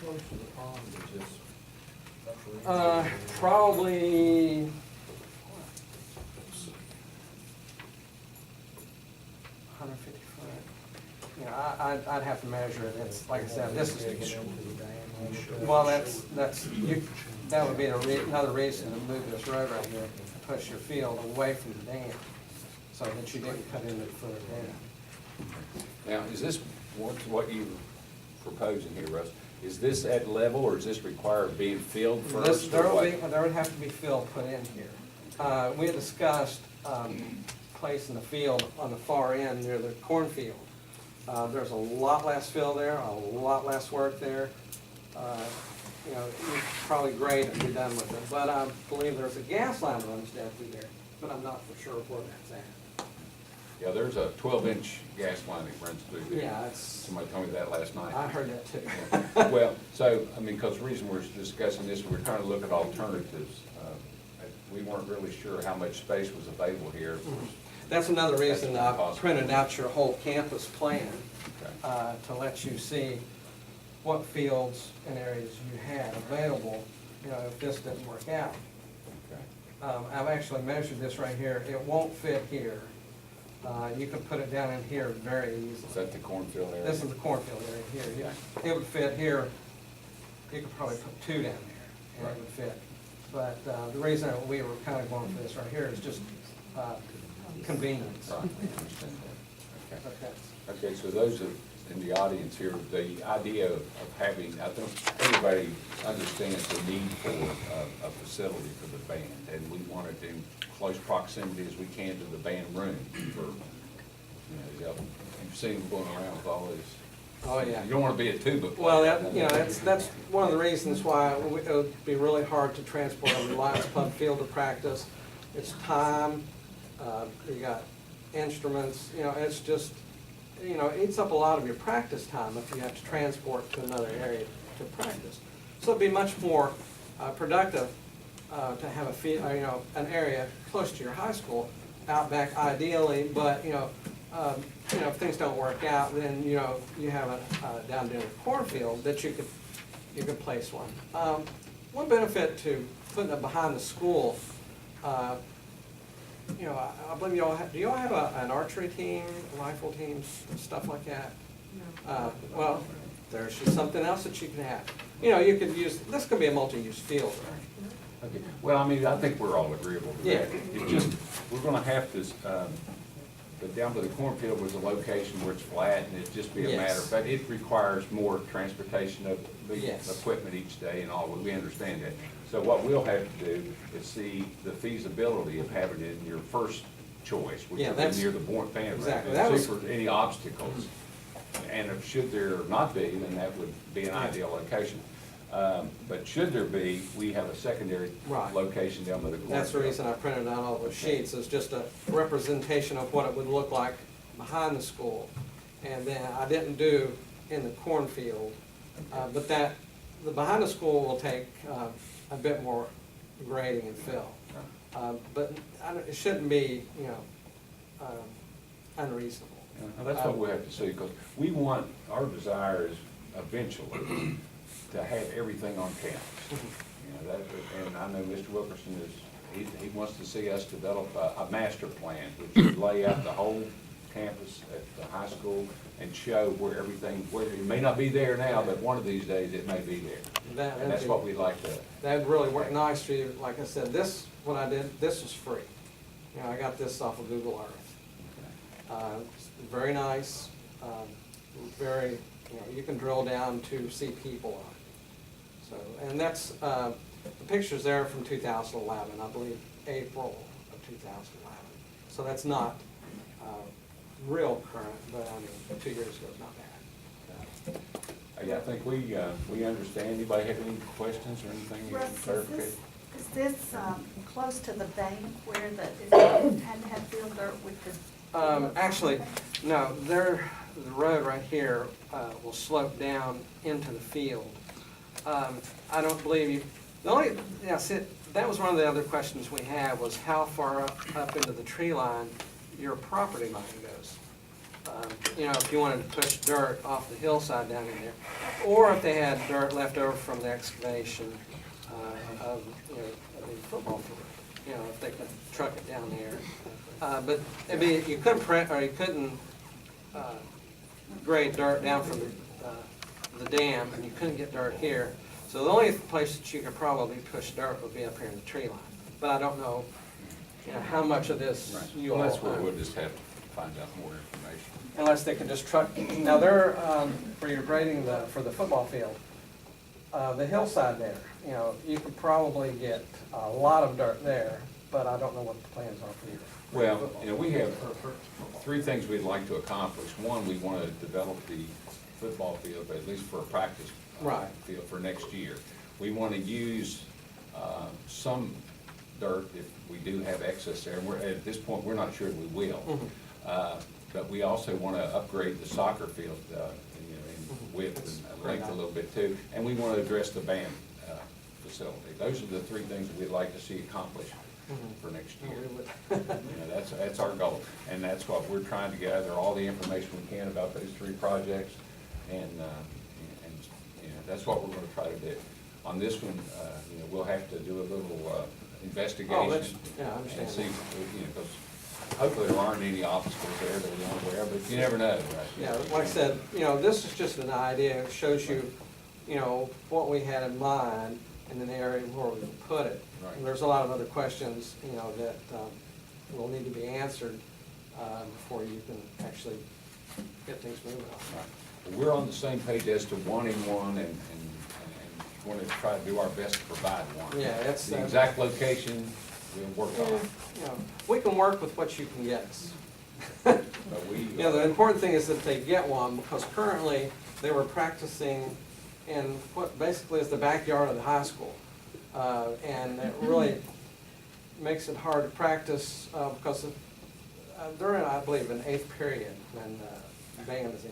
close to the pond is this? Probably, 150 foot. You know, I'd have to measure it. It's, like I said, this is to get, well, that would be another reason to move this road right here, to push your field away from the dam, so that you didn't cut into it further down. Now, is this what you proposing here, Russ? Is this at level, or is this require being filled This, first? there or will what? be, there would have to be fill put in here. We had discussed, placing the field on the far end near the cornfield. There's a lot less fill there, a lot less work there. You know, it's probably great if you're done with it, but I believe there's a gas line runs down through there, but I'm not for sure where that's at. Yeah, there's a 12-inch gas line that runs through there. Yeah, it's, Somebody told me that last night. I heard that too. Well, so, I mean, because the reason we're discussing this, we're trying to look at alternatives. We weren't really sure how much space was available here. That's another reason I Possible. printed out your whole campus plan, Okay. to let you see what fields and areas you had available, you know, if this didn't work out. Okay. I've actually measured this right here. It won't fit here. You can put it down in here very Is easily. that the cornfield area? This is the cornfield area here. It would fit here. You could probably put two down there, and it would fit. But the reason we were kind of going for this right here is just convenience. Right, I understand that. Okay. But that's- Okay, so those in the audience here, the idea of having, I think everybody understands the need for a facility for the band, and we want it in close proximity as we can to the band room for, you know, you've seen them going around with all this. Oh, yeah. You don't want to be a tuba player. Well, that, you know, that's one of the reasons why it would be really hard to transport a Lions Club field to practice. It's time, you got instruments, you know, it's just, you know, it eats up a lot of your practice time if you have to transport to another area to practice. So it'd be much more productive to have a field, you know, an area close to your high school, out back ideally, but, you know, if things don't work out, then, you know, you have a, down near the cornfield that you could place one. One benefit to putting it behind the school, you know, I believe you all have, do you all have an archery team, rifle teams, stuff like that? Well, there's just something else that you can have. You know, you could use, this could be a multi-use field. Okay. Well, I mean, I think we're all agreeable to that. Yeah. It just, we're gonna have to, but down by the cornfield was a location where it's flat and it'd just be a matter, Yes. but it requires more transportation of the Yes. equipment each day and all, we understand that. So what we'll have to do is see the feasibility of having it in your first choice, which Yeah, would be that's- near the band room. exactly. And That see was- for any obstacles. And if, should there not be, then that would be an Yeah. ideal location. But should there be, we have a secondary Right. location down by the cornfield. That's the reason I printed out all those sheets, is just a representation of what it would look like behind the school. And then I didn't do in the cornfield, but that, the behind the school will take a bit more grading and fill. But it shouldn't be, you know, unreasonable. Now, that's what we have to see, because we want, our desire is eventually to have everything on campus. You know, that, and I know Mr. Wilkerson is, he wants to see us develop a master plan, which would lay out the whole campus at the high school and show where everything, where it may not be there now, but one of these days it may be there. And that's what we'd like to. That'd really work nice for you. Like I said, this, what I did, this was free. You know, I got this off of Google Earth. It's very nice, very, you know, you can drill down to see people on it. So, and that's, the pictures there from 2011, I believe April of 2011. So that's not real current, but I mean, 2 years ago is not bad. Yeah, I think we understand. Anybody have any questions or anything you Russ, can clarify? is this close to the bank where it had to have field dirt with the? Actually, no, the road right here will slope down into the field. I don't believe you, the only, yeah, see, that was one of the other questions we had, was how far up into the tree line your property line goes. you know, if you wanted to push dirt off the hillside down in there, or if they had dirt left over from the excavation of, you know, of the football field, you know, if they could truck it down there. But it'd be, you couldn't grade dirt down from the dam, and you couldn't get dirt here. So the only place that you could probably push dirt would be up here in the tree line. But I don't know, you know, how much of this you all Well, that's where own. we'll just have to find out more information. Unless they could just truck, now they're, where you're grading for the football field, the hillside there, you know, you could probably get a lot of dirt there, but I don't know what the plans are for you. Well, you know, we have three things we'd like to accomplish. One, we want to develop the football field, at least for a practice Right. field for next year. We want to use some dirt if we do have excess there. We're, at this point, we're not sure we will. But we also want to upgrade the soccer field, you know, in width and length a little bit too. And we want to address the band facility. Those are the three things that we'd like to see accomplished for next year. You know, that's our goal. And that's what we're trying to gather, all the information we can about those three projects. And you know, that's what we're going to try to do. On this one, you know, we'll have to do a little investigation. Yeah, I understand. And see, you know, because hopefully there aren't any obstacles there that we aren't aware of, but you never know, right? Yeah, like I said, you know, this is just an idea. It shows you, you know, what we had in mind in an area where we can put it. Right. And there's a lot of other questions, you know, that will need to be answered before you can actually get things moving on. Right. We're on the same page as to wanting one and want to try to do our best to provide one. Yeah, it's The exact location, we'll work on. You know, we can work with what you can get us. But we, You know, the important thing is that they get one, because currently they were practicing in what basically is the backyard of the high school. And it really makes it hard to practice because they're in, I believe, an 8th period when the band is in.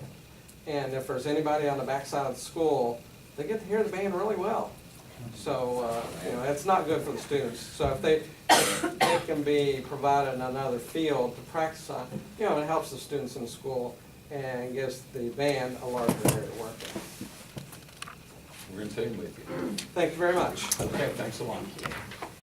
And if there's anybody on the backside of the school, they get to hear the band really well. So, you know, it's not good for the students. So if they can be provided another field to practice on, you know, it helps the students in the school and gives the band a larger area to work in. we're in tune with you. Thank you very much. Okay, thanks a lot.